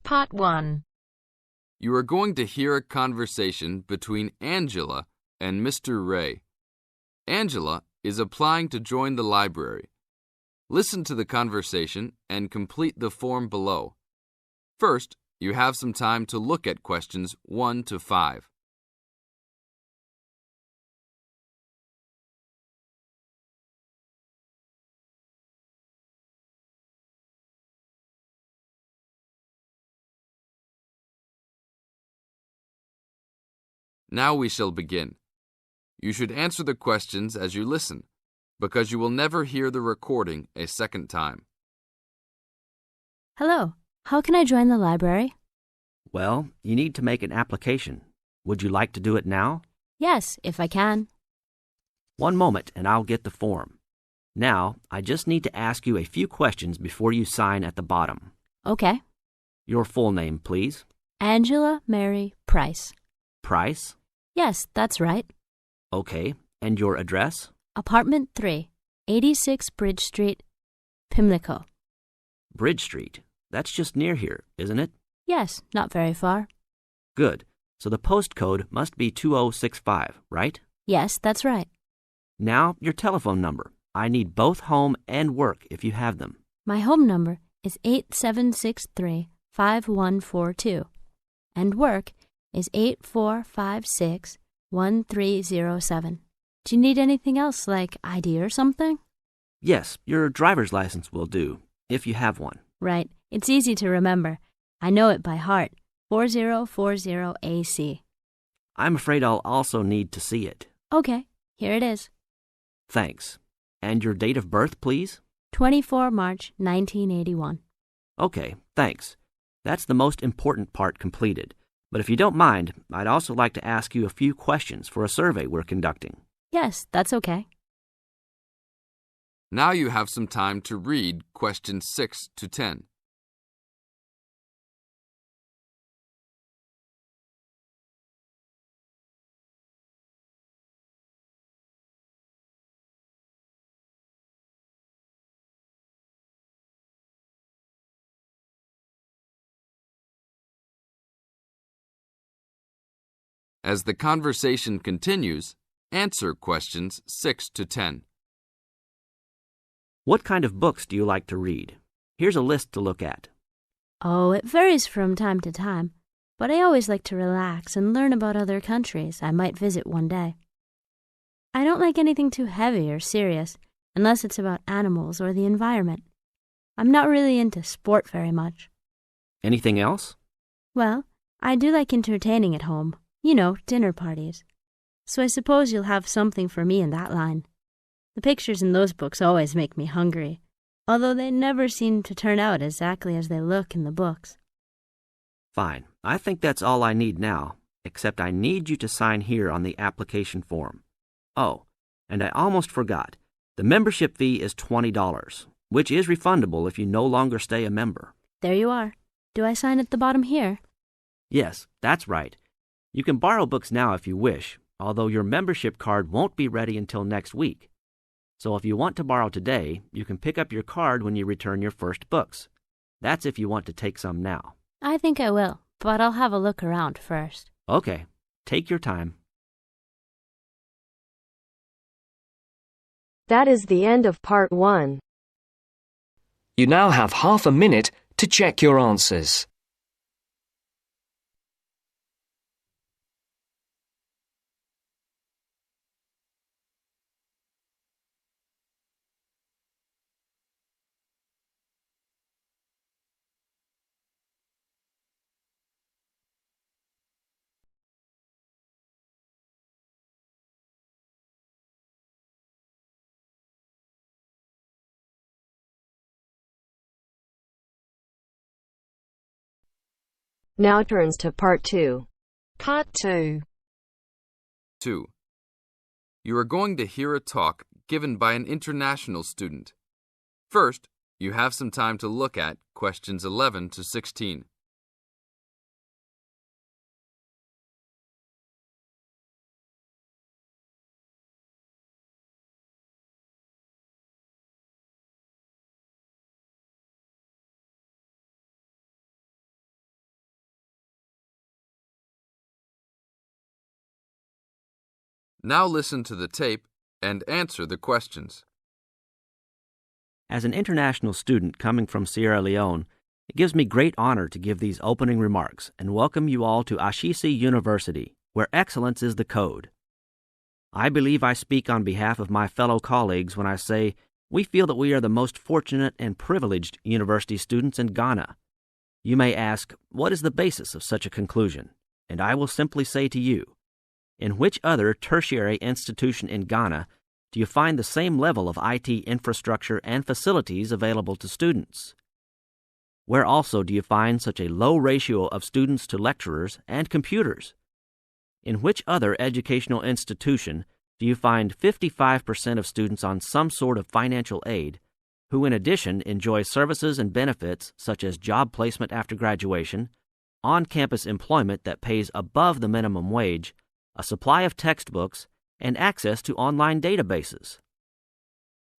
Part 1. You are going to hear a conversation between Angela and Mr. Ray. Angela is applying to join the library. Listen to the conversation and complete the form below. First, you have some time to look at questions 1 to 5. Now we shall begin. You should answer the questions as you listen, because you will never hear the recording a second time. Hello, how can I join the library? Well, you need to make an application. Would you like to do it now? Yes, if I can. One moment and I'll get the form. Now, I just need to ask you a few questions before you sign at the bottom. Okay. Your full name, please. Angela Mary Price. Price? Yes, that's right. Okay. And your address? Apartment 3, 86 Bridge Street, Pimlico. Bridge Street. That's just near here, isn't it? Yes, not very far. Good. So the postcode must be 2065, right? Yes, that's right. Now, your telephone number. I need both home and work if you have them. My home number is 8763-5142, and work is 8456-1307. Do you need anything else, like ID or something? Yes, your driver's license will do, if you have one. Right. It's easy to remember. I know it by heart. 4040AC. I'm afraid I'll also need to see it. Okay, here it is. Thanks. And your date of birth, please? 24 March 1981. Okay, thanks. That's the most important part completed. But if you don't mind, I'd also like to ask you a few questions for a survey we're conducting. Yes, that's okay. Now you have some time to read questions 6 to 10. As the conversation continues, answer questions 6 to 10. What kind of books do you like to read? Here's a list to look at. Oh, it varies from time to time, but I always like to relax and learn about other countries I might visit one day. I don't like anything too heavy or serious, unless it's about animals or the environment. I'm not really into sport very much. Anything else? Well, I do like entertaining at home. You know, dinner parties. So I suppose you'll have something for me in that line. The pictures in those books always make me hungry, although they never seem to turn out exactly as they look in the books. Fine. I think that's all I need now, except I need you to sign here on the application form. Oh, and I almost forgot. The membership fee is $20, which is refundable if you no longer stay a member. There you are. Do I sign at the bottom here? Yes, that's right. You can borrow books now if you wish, although your membership card won't be ready until next week. So if you want to borrow today, you can pick up your card when you return your first books. That's if you want to take some now. I think I will, but I'll have a look around first. Okay, take your time. That is the end of part 1. You now have half a minute to check your answers. Now turns to part 2. Part 2. 2. You are going to hear a talk given by an international student. First, you have some time to look at questions 11 to 16. Now listen to the tape and answer the questions. As an international student coming from Sierra Leone, it gives me great honor to give these opening remarks and welcome you all to Ashesi University, where excellence is the code. I believe I speak on behalf of my fellow colleagues when I say we feel that we are the most fortunate and privileged university students in Ghana. You may ask, what is the basis of such a conclusion? And I will simply say to you, in which other tertiary institution in Ghana do you find the same level of IT infrastructure and facilities available to students? Where also do you find such a low ratio of students to lecturers and computers? In which other educational institution do you find 55% of students on some sort of financial aid, who in addition enjoy services and benefits such as job placement after graduation, on-campus employment that pays above the minimum wage, a supply of textbooks, and access to online databases?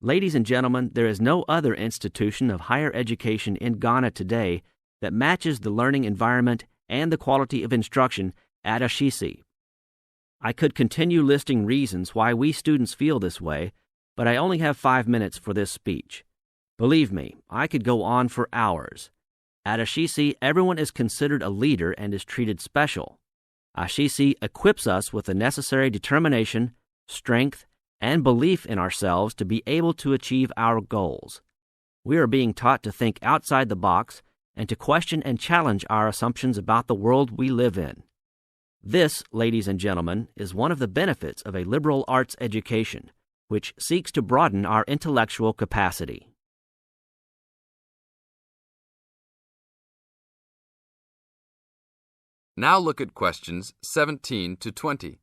Ladies and gentlemen, there is no other institution of higher education in Ghana today that matches the learning environment and the quality of instruction at Ashesi. I could continue listing reasons why we students feel this way, but I only have 5 minutes for this speech. Believe me, I could go on for hours. At Ashesi, everyone is considered a leader and is treated special. Ashesi equips us with the necessary determination, strength, and belief in ourselves to be able to achieve our goals. We are being taught to think outside the box and to question and challenge our assumptions about the world we live in. This, ladies and gentlemen, is one of the benefits of a liberal arts education, which seeks to broaden our intellectual capacity. Now look at questions 17 to 20.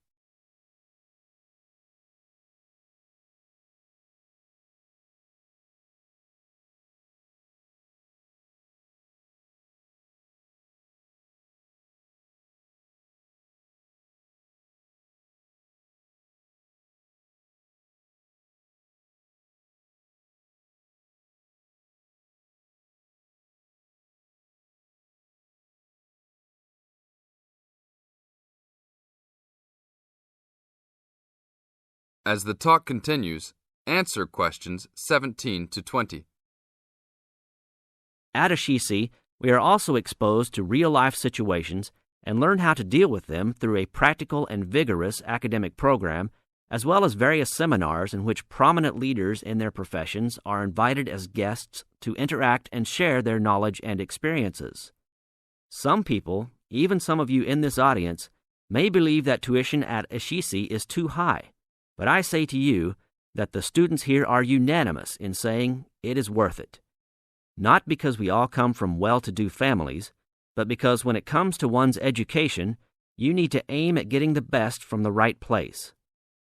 As the talk continues, answer questions 17 to 20. At Ashesi, we are also exposed to real-life situations and learn how to deal with them through a practical and vigorous academic program, as well as various seminars in which prominent leaders in their professions are invited as guests to interact and share their knowledge and experiences. Some people, even some of you in this audience, may believe that tuition at Ashesi is too high, but I say to you that the students here are unanimous in saying it is worth it. Not because we all come from well-to-do families, but because when it comes to one's education, you need to aim at getting the best from the right place.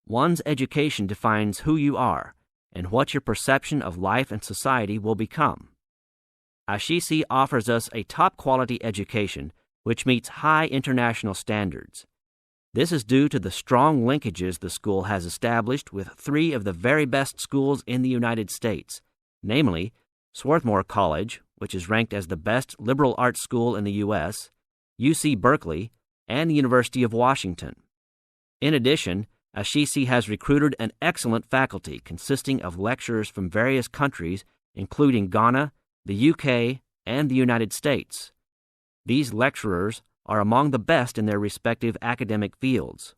One's education defines who you are and what your perception of life and society will become. Ashesi offers us a top-quality education which meets high international standards. This is due to the strong linkages the school has established with 3 of the very best schools in the United States, namely Swarthmore College, which is ranked as the best liberal arts school in the U.S., UC Berkeley, and the University of Washington. In addition, Ashesi has recruited an excellent faculty consisting of lecturers from various countries, including Ghana, the UK, and the United States. These lecturers are among the best in their respective academic fields.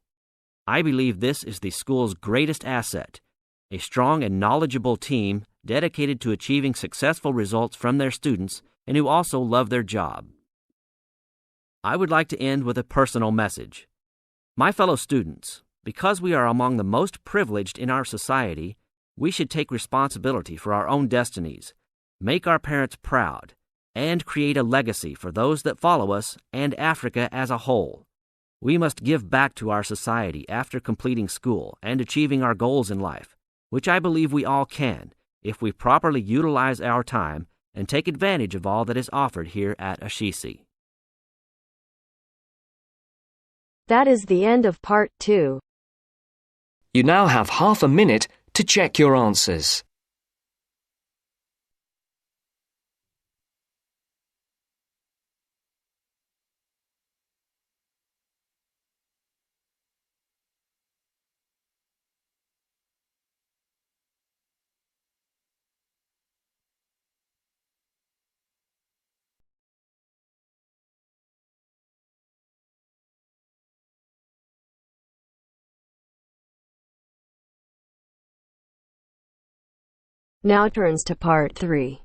I believe this is the school's greatest asset, a strong and knowledgeable team dedicated to achieving successful results from their students and who also love their job. I would like to end with a personal message. My fellow students, because we are among the most privileged in our society, we should take responsibility for our own destinies, make our parents proud, and create a legacy for those that follow us and Africa as a whole. We must give back to our society after completing school and achieving our goals in life, which I believe we all can if we properly utilize our time and take advantage of all that is offered here at Ashesi. That is the end of part 2. You now have half a minute to check your answers. Now turns to Part 3.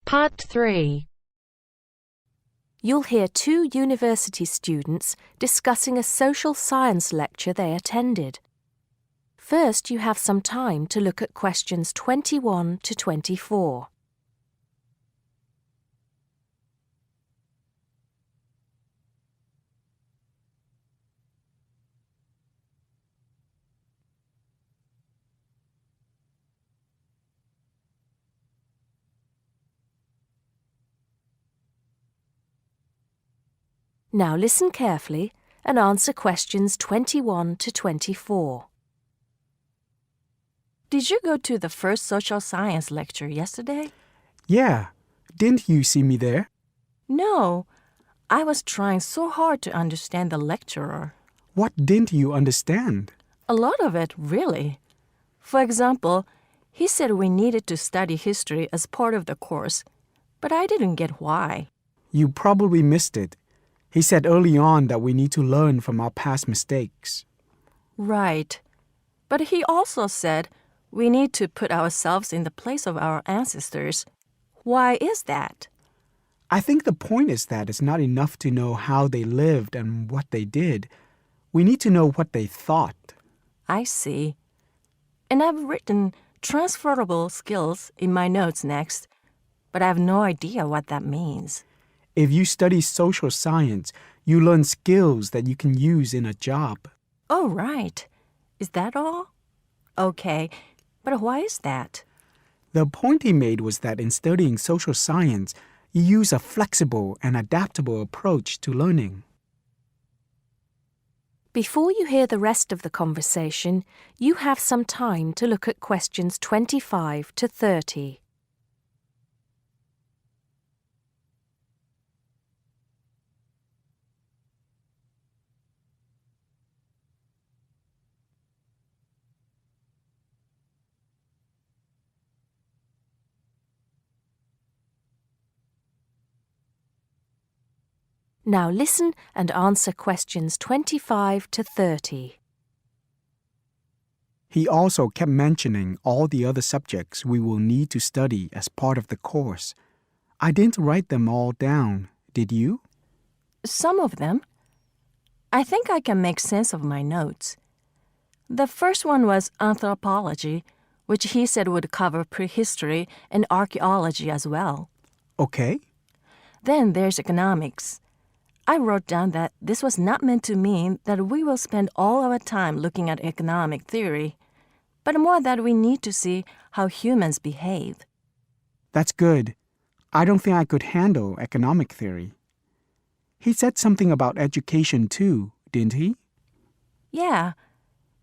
Part 3. You'll hear two university students discussing a social science lecture they attended. First, you have some time to look at questions 21 to 24. Now listen carefully and answer questions 21 to 24. Did you go to the first social science lecture yesterday? Yeah. Didn't you see me there? No. I was trying so hard to understand the lecturer. What didn't you understand? A lot of it, really. For example, he said we needed to study history as part of the course, but I didn't get why. You probably missed it. He said early on that we need to learn from our past mistakes. Right. But he also said we need to put ourselves in the place of our ancestors. Why is that? I think the point is that it's not enough to know how they lived and what they did. We need to know what they thought. I see. And I've written transferable skills in my notes next, but I have no idea what that means. If you study social science, you learn skills that you can use in a job. Oh, right. Is that all? Okay, but why is that? The point he made was that in studying social science, you use a flexible and adaptable approach to learning. Before you hear the rest of the conversation, you have some time to look at questions 25 to 30. Now listen and answer questions 25 to 30. He also kept mentioning all the other subjects we will need to study as part of the course. I didn't write them all down, did you? Some of them. I think I can make sense of my notes. The first one was anthropology, which he said would cover prehistory and archaeology as well. Okay. Then there's economics. I wrote down that this was not meant to mean that we will spend all our time looking at economic theory, but more that we need to see how humans behave. That's good. I don't think I could handle economic theory. He said something about education too, didn't he? Yeah.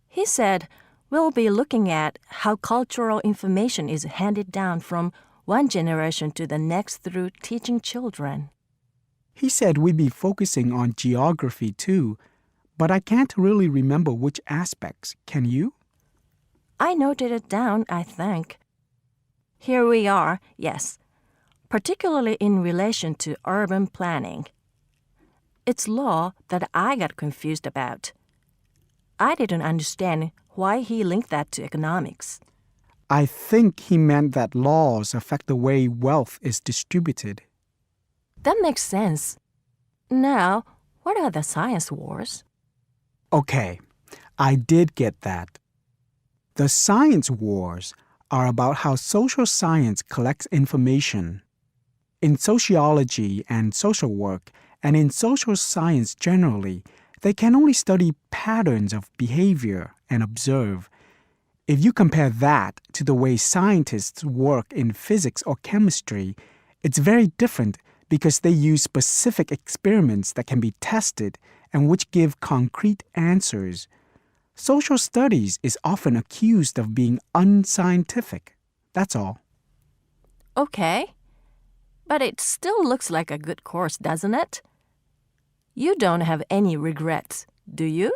He said we'll be looking at how cultural information is handed down from one generation to the next through teaching children. He said we'd be focusing on geography too, but I can't really remember which aspects. Can you? I noted it down, I think. Here we are, yes, particularly in relation to urban planning. It's law that I got confused about. I didn't understand why he linked that to economics. I think he meant that laws affect the way wealth is distributed. That makes sense. Now, what are the science wars? Okay, I did get that. The science wars are about how social science collects information. In sociology and social work, and in social science generally, they can only study patterns of behavior and observe. If you compare that to the way scientists work in physics or chemistry, it's very different because they use specific experiments that can be tested and which give concrete answers. Social studies is often accused of being unscientific. That's all. Okay. But it still looks like a good course, doesn't it? You don't have any regrets, do you?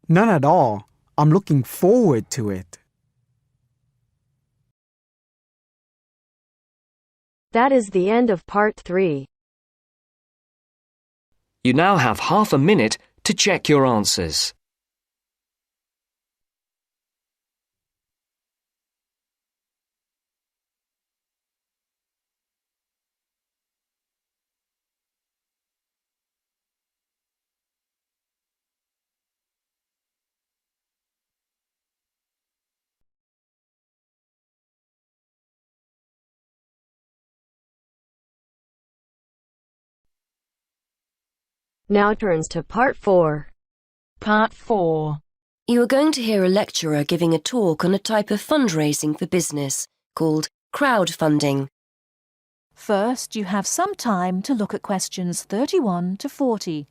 None at all. I'm looking forward to it. That is the end of Part 3. You now have half a minute to check your answers. Now turns to Part 4. Part 4. You are going to hear a lecturer giving a talk on a type of fundraising for business called crowdfunding. First, you have some time to look at questions 31 to 40.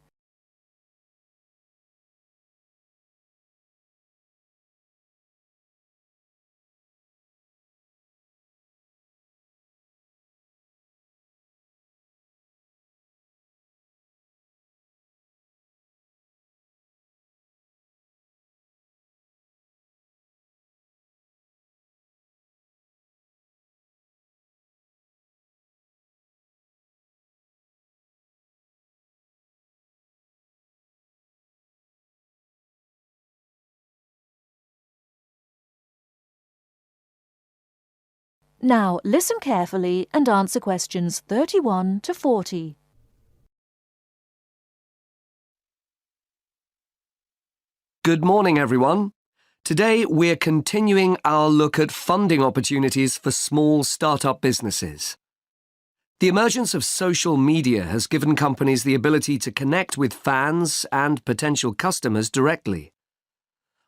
Now, listen carefully and answer questions 31 to 40. Good morning, everyone. Today, we're continuing our look at funding opportunities for small startup businesses. The emergence of social media has given companies the ability to connect with fans and potential customers directly.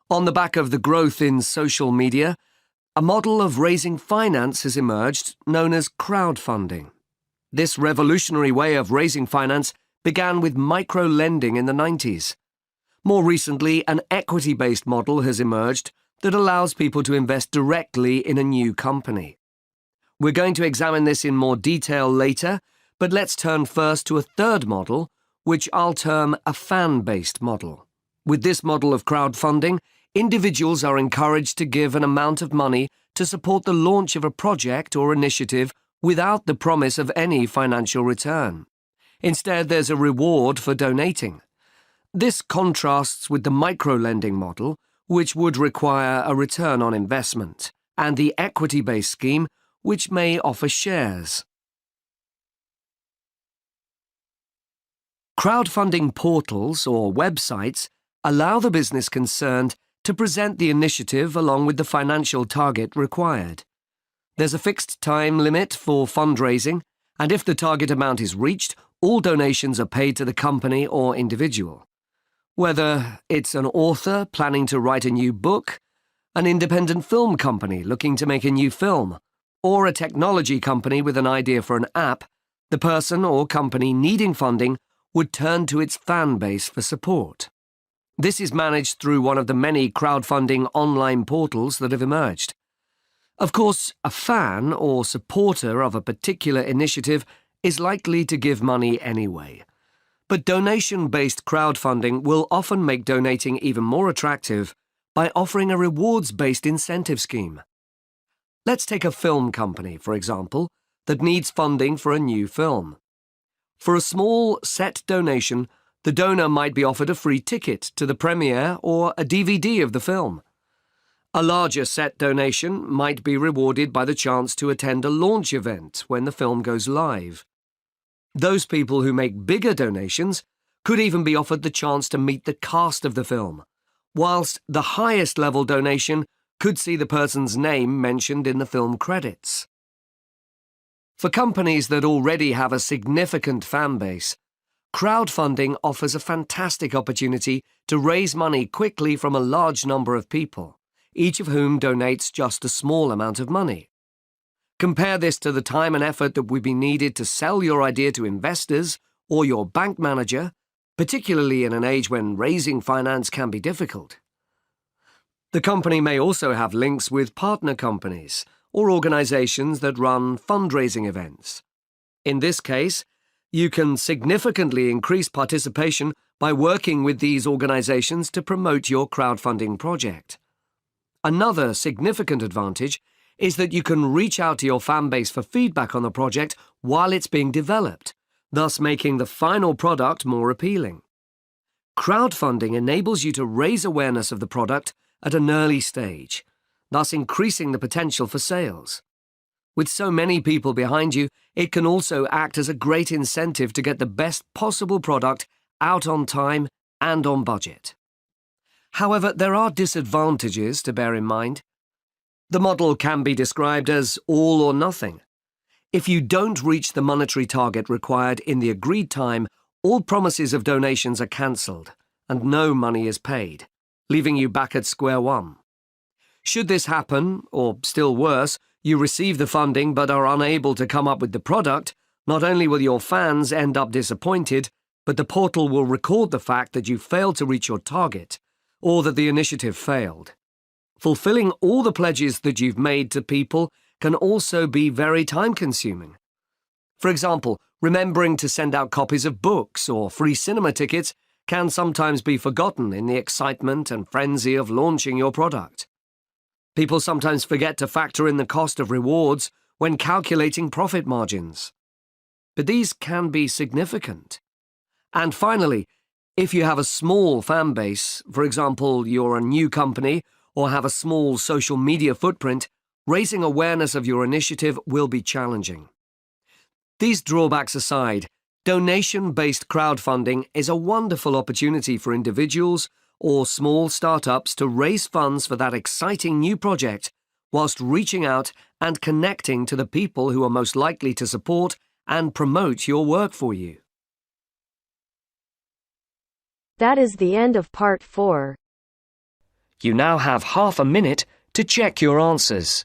On the back of the growth in social media, a model of raising finance has emerged known as crowdfunding. This revolutionary way of raising finance began with micro-lending in the 90s. More recently, an equity-based model has emerged that allows people to invest directly in a new company. We're going to examine this in more detail later, but let's turn first to a third model, which I'll term a fan-based model. With this model of crowdfunding, individuals are encouraged to give an amount of money to support the launch of a project or initiative without the promise of any financial return. Instead, there's a reward for donating. This contrasts with the micro-lending model, which would require a return on investment, and the equity-based scheme, which may offer shares. Crowdfunding portals or websites allow the business concerned to present the initiative along with the financial target required. There's a fixed time limit for fundraising, and if the target amount is reached, all donations are paid to the company or individual. Whether it's an author planning to write a new book, an independent film company looking to make a new film, or a technology company with an idea for an app, the person or company needing funding would turn to its fan base for support. This is managed through one of the many crowdfunding online portals that have emerged. Of course, a fan or supporter of a particular initiative is likely to give money anyway. But donation-based crowdfunding will often make donating even more attractive by offering a rewards-based incentive scheme. Let's take a film company, for example, that needs funding for a new film. For a small set donation, the donor might be offered a free ticket to the premiere or a DVD of the film. A larger set donation might be rewarded by the chance to attend a launch event when the film goes live. Those people who make bigger donations could even be offered the chance to meet the cast of the film, whilst the highest level donation could see the person's name mentioned in the film credits. For companies that already have a significant fan base, crowdfunding offers a fantastic opportunity to raise money quickly from a large number of people, each of whom donates just a small amount of money. Compare this to the time and effort that would be needed to sell your idea to investors or your bank manager, particularly in an age when raising finance can be difficult. The company may also have links with partner companies or organizations that run fundraising events. In this case, you can significantly increase participation by working with these organizations to promote your crowdfunding project. Another significant advantage is that you can reach out to your fan base for feedback on the project while it's being developed, thus making the final product more appealing. Crowdfunding enables you to raise awareness of the product at an early stage, thus increasing the potential for sales. With so many people behind you, it can also act as a great incentive to get the best possible product out on time and on budget. However, there are disadvantages to bear in mind. The model can be described as all or nothing. If you don't reach the monetary target required in the agreed time all promises of donations are cancelled and no money is paid, leaving you back at square one. Should this happen, or still worse, you receive the funding but are unable to come up with the product, not only will your fans end up disappointed, but the portal will record the fact that you failed to reach your target, or that the initiative failed. Fulfilling all the pledges that you've made to people can also be very time-consuming. For example, remembering to send out copies of books or free cinema tickets can sometimes be forgotten in the excitement and frenzy of launching your product. People sometimes forget to factor in the cost of rewards when calculating profit margins. But these can be significant. And finally, if you have a small fan base, for example, you're a new company or have a small social media footprint, raising awareness of your initiative will be challenging. These drawbacks aside, donation-based crowdfunding is a wonderful opportunity for individuals or small startups to raise funds for that exciting new project whilst reaching out and connecting to the people who are most likely to support and promote your work for you. That is the end of part 4. You now have half a minute to check your answers.